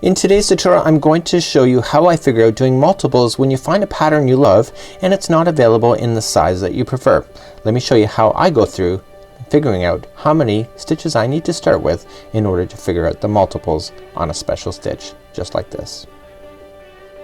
In today's tutorial I'm going to show you how I figure out doing multiples when you find a pattern you love and it's not available in the size that you prefer. Let me show you how I go through figuring out how many stitches I need to start with in order to figure out the multiples on a special stitch just like this.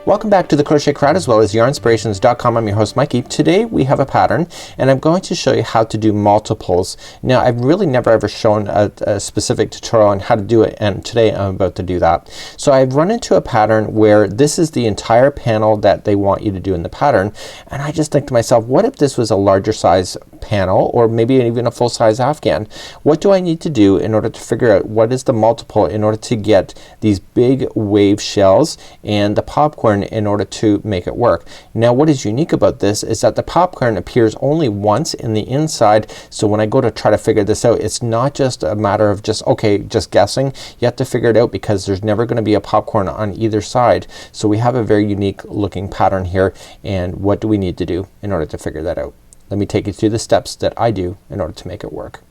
Welcome back to the Crochet Crowd as well as Yarnspirations.com. I'm your host Mikey. Today we have a pattern and I'm going to show you how to do multiples. Now I've really never ever shown a specific tutorial on how to do it, and today I'm about to do that. So I've run into a pattern where this is the entire panel that they want you to do in the pattern, and I just think to myself, what if this was a larger size panel or maybe even a full-size afghan? What do I need to do in order to figure out what is the multiple in order to get these big wave shells and the popcorn in order to make it work? Now what is unique about this is that the popcorn appears only once in the inside, so when I go to try to figure this out, it's not just a matter of just guessing. You have to figure it out because there's never going to be a popcorn on either side. So we have a very unique looking pattern here, and what do we need to do in order to figure that out? Let me take you through the steps that I do in order to make it work.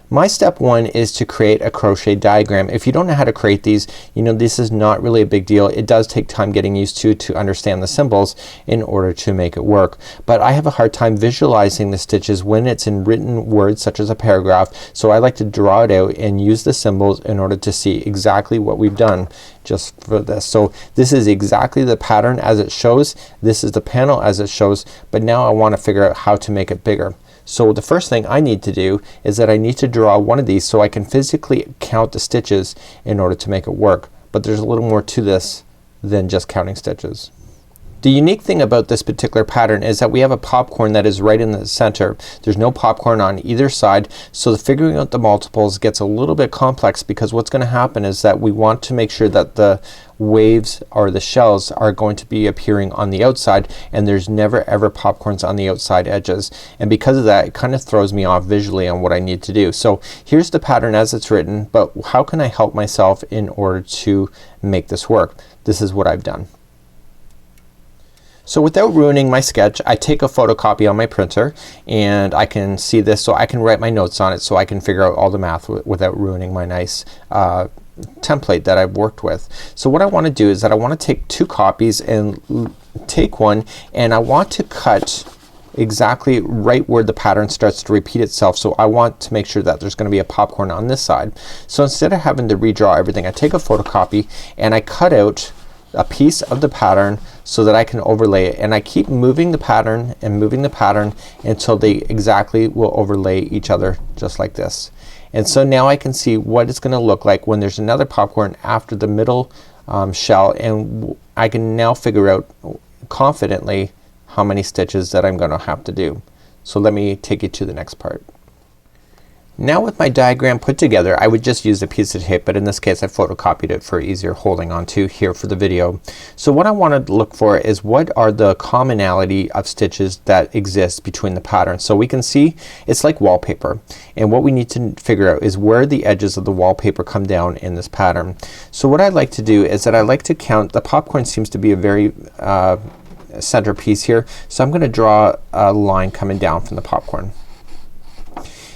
My step one is to create a crochet diagram. If you don't know how to create these, you know, this is not really a big deal. It does take time getting used to understand the symbols in order to make it work. But I have a hard time visualizing the stitches when it's in written words such as a paragraph, so I like to draw it out and use the symbols in order to see exactly what we've done just for this. So this is exactly the pattern as it shows. This is the panel as it shows, but now I want to figure out how to make it bigger. So the first thing I need to do is that I need to draw one of these so I can physically count the stitches in order to make it work. But there's a little more to this than just counting stitches. The unique thing about this particular pattern is that we have a popcorn that is right in the center. There's no popcorn on either side, so the figuring out the multiples gets a little bit complex because what's going to happen is that we want to make sure that the waves or the shells are going to be appearing on the outside, and there's never ever popcorns on the outside edges, and because of that it kind of throws me off visually on what I need to do. So here's the pattern as it's written, but how can I help myself in order to make this work? This is what I've done. So without ruining my sketch, I take a photocopy on my printer and I can see this, so I can write my notes on it so I can figure out all the math without ruining my nice template that I've worked with. So what I want to do is that I want to take two copies and take one, and I want to cut exactly right where the pattern starts to repeat itself. So I want to make sure that there's going to be a popcorn on this side. So instead of having to redraw everything, I take a photocopy and I cut out a piece of the pattern so that I can overlay it, and I keep moving the pattern and moving the pattern until they exactly will overlay each other just like this. And so now I can see what it's gonna look like when there's another popcorn after the middle shell, and I can now figure out confidently how many stitches that I'm gonna have to do. So let me take you to the next part. Now with my diagram put together, I would just use a piece of tape, but in this case I photocopied it for easier holding on to here for the video. So what I want to look for is what are the commonality of stitches that exist between the patterns. So we can see it's like wallpaper, and what we need to figure out is where the edges of the wallpaper come down in this pattern. So what I like to do is that I like to count. The popcorn seems to be a very centerpiece here, so I'm gonna draw a line coming down from the popcorn.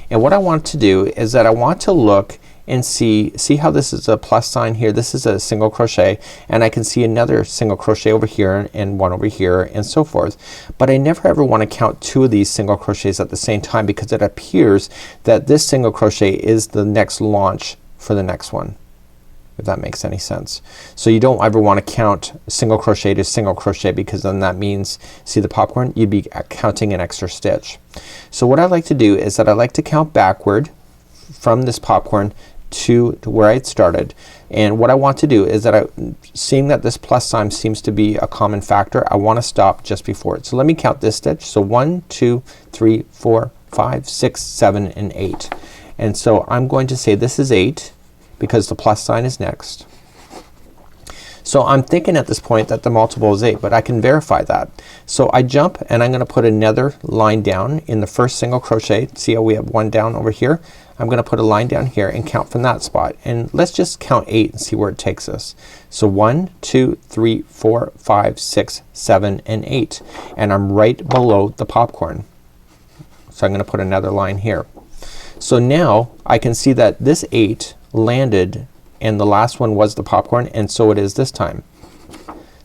And what I want to do is that I want to look and see how this is a plus sign here. This is a single crochet, and I can see another single crochet over here and one over here and so forth. But I never ever want to count two of these single crochets at the same time because it appears that this single crochet is the next launch for the next one, if that makes any sense. So you don't ever want to count single crochet to single crochet because then that means, see the popcorn, you'd be counting an extra stitch. So what I like to do is that I like to count backward from this popcorn to where I started, and what I want to do is that seeing that this plus sign seems to be a common factor, I want to stop just before it. So let me count this stitch. So 1, 2, 3, 4, 5, 6, 7 and 8, and so I'm going to say this is 8 because the plus sign is next. So I'm thinking at this point that the multiple is 8, but I can verify that. So I jump and I'm gonna put another line down in the first single crochet. See how we have one down over here? I'm gonna put a line down here and count from that spot, and let's just count 8 and see where it takes us. So 1, 2, 3, 4, 5, 6, 7 and 8, and I'm right below the popcorn. So I'm gonna put another line here. So now I can see that this 8 landed and the last one was the popcorn, and so it is this time.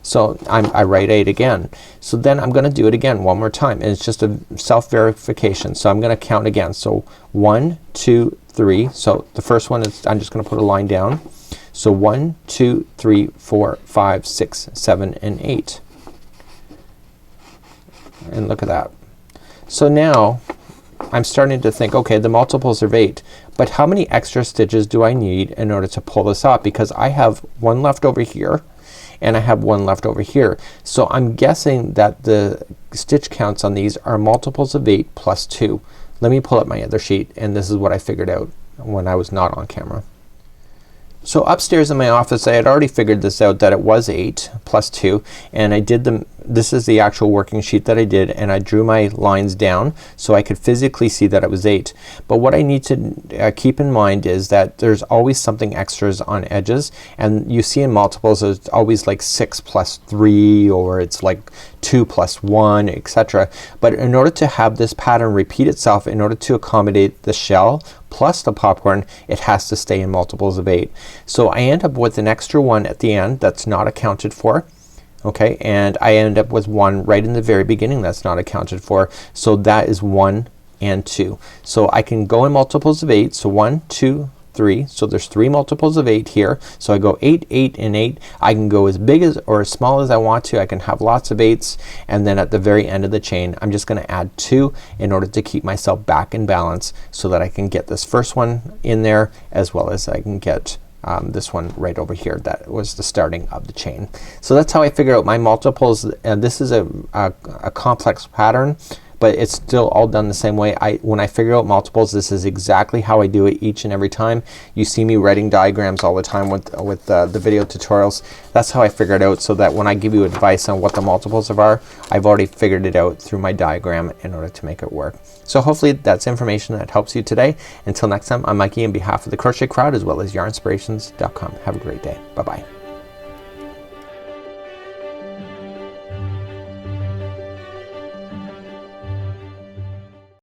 So I write 8 again. So then I'm gonna do it again one more time, and it's just a self-verification. So I'm gonna count again. So 1, 2, 3. So the first one is, I'm just gonna put a line down. So 1, 2, 3, 4, 5, 6, 7, and 8. And look at that. So now I'm starting to think, okay, the multiples of 8, but how many extra stitches do I need in order to pull this off? Because I have one left over here, and I have one left over here. So I'm guessing that the stitch counts on these are multiples of 8 plus 2. Let me pull up my other sheet, and this is what I figured out when I was not on camera. So upstairs in my office I had already figured this out, that it was 8 plus 2, and I did them. This is the actual working sheet that I did, and I drew my lines down so I could physically see that it was 8. But what I need to keep in mind is that there's always something extras on edges, and you see in multiples it's always like 6 plus 3, or it's like 2 plus 1, etc. But in order to have this pattern repeat itself, in order to accommodate the shell plus the popcorn, it has to stay in multiples of 8. So I end up with an extra one at the end that's not accounted for. Okay, and I end up with one right in the very beginning that's not accounted for. So that is 1 and 2. So I can go in multiples of 8. So 1, 2, 3. So there's 3 multiples of 8 here. So I go 8, 8, and 8. I can go as big as or as small as I want to. I can have lots of 8s, and then at the very end of the chain I'm just gonna add 2 in order to keep myself back in balance, so that I can get this first one in there, as well as I can get this one right over here. That was the starting of the chain. So that's how I figure out my multiples, and this is a complex pattern, but it's still all done the same way. When I figure out multiples, this is exactly how I do it each and every time. You see me writing diagrams all the time with the video tutorials. That's how I figure it out, so that when I give you advice on what the multiples are, I've already figured it out through my diagram in order to make it work. So hopefully that's information that helps you today. Until next time, I'm Mikey on behalf of the Crochet Crowd as well as Yarnspirations.com. Have a great day. Bye bye.